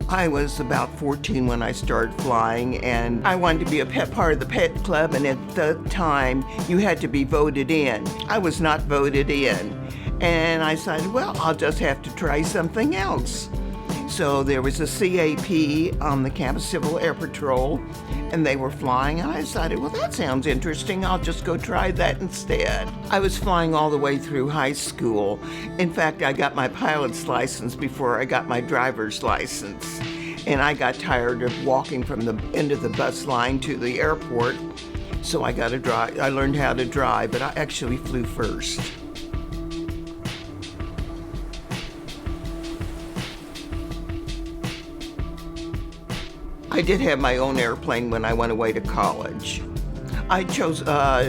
I was about 14 when I started flying, and I wanted to be a part of the pet club, and at the time, you had to be voted in. I was not voted in, and I decided, well, I'll just have to try something else. So there was a CAP on the Campus Civil Air Patrol, and they were flying, and I decided, well, that sounds interesting. I'll just go try that instead. I was flying all the way through high school. In fact, I got my pilot's license before I got my driver's license. And I got tired of walking from the end of the bus line to the airport, so I learned how to drive, but I actually flew first. I did have my own airplane when I went away to college. I chose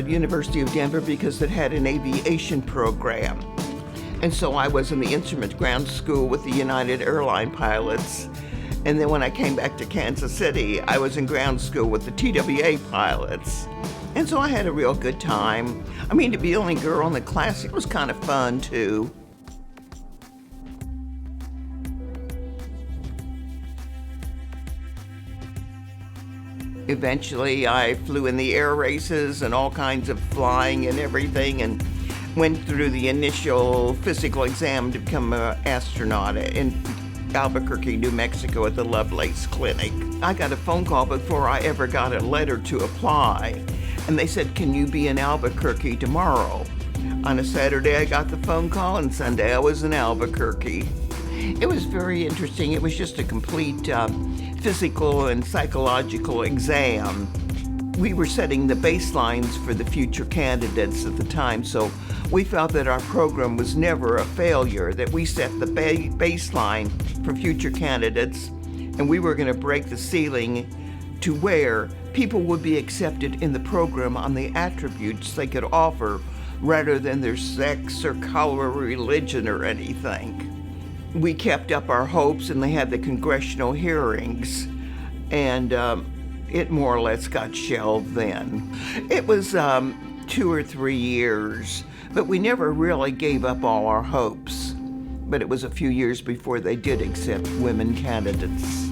University of Denver because it had an aviation program. And so I was in the instrument ground school with the United Airline pilots. And then when I came back to Kansas City, I was in ground school with the TWA pilots. And so I had a real good time. I mean, to be the only girl in the class, it was kind of fun too. Eventually, I flew in the air races and all kinds of flying and everything, and went through the initial physical exam to become an astronaut in Albuquerque, New Mexico at the Lovelace Clinic. I got a phone call before I ever got a letter to apply, and they said, "Can you be in Albuquerque tomorrow?" On a Saturday, I got the phone call, and Sunday I was in Albuquerque. It was very interesting. It was just a complete physical and psychological exam. We were setting the baselines for the future candidates at the time, so we felt that our program was never a failure, that we set the baseline for future candidates, and we were going to break the ceiling to where people would be accepted in the program on the attributes they could offer rather than their sex or color or religion or anything. We kept up our hopes, and they had the congressional hearings, and it more or less got shelved then. It was 2 or 3 years, but we never really gave up all our hopes. But it was a few years before they did accept women candidates.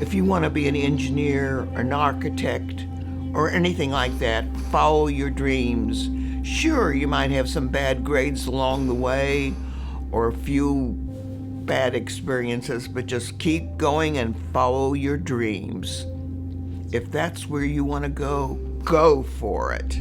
If you want to be an engineer, an architect, or anything like that, follow your dreams. Sure, you might have some bad grades along the way or a few bad experiences, but just keep going and follow your dreams. If that's where you want to go, go for it.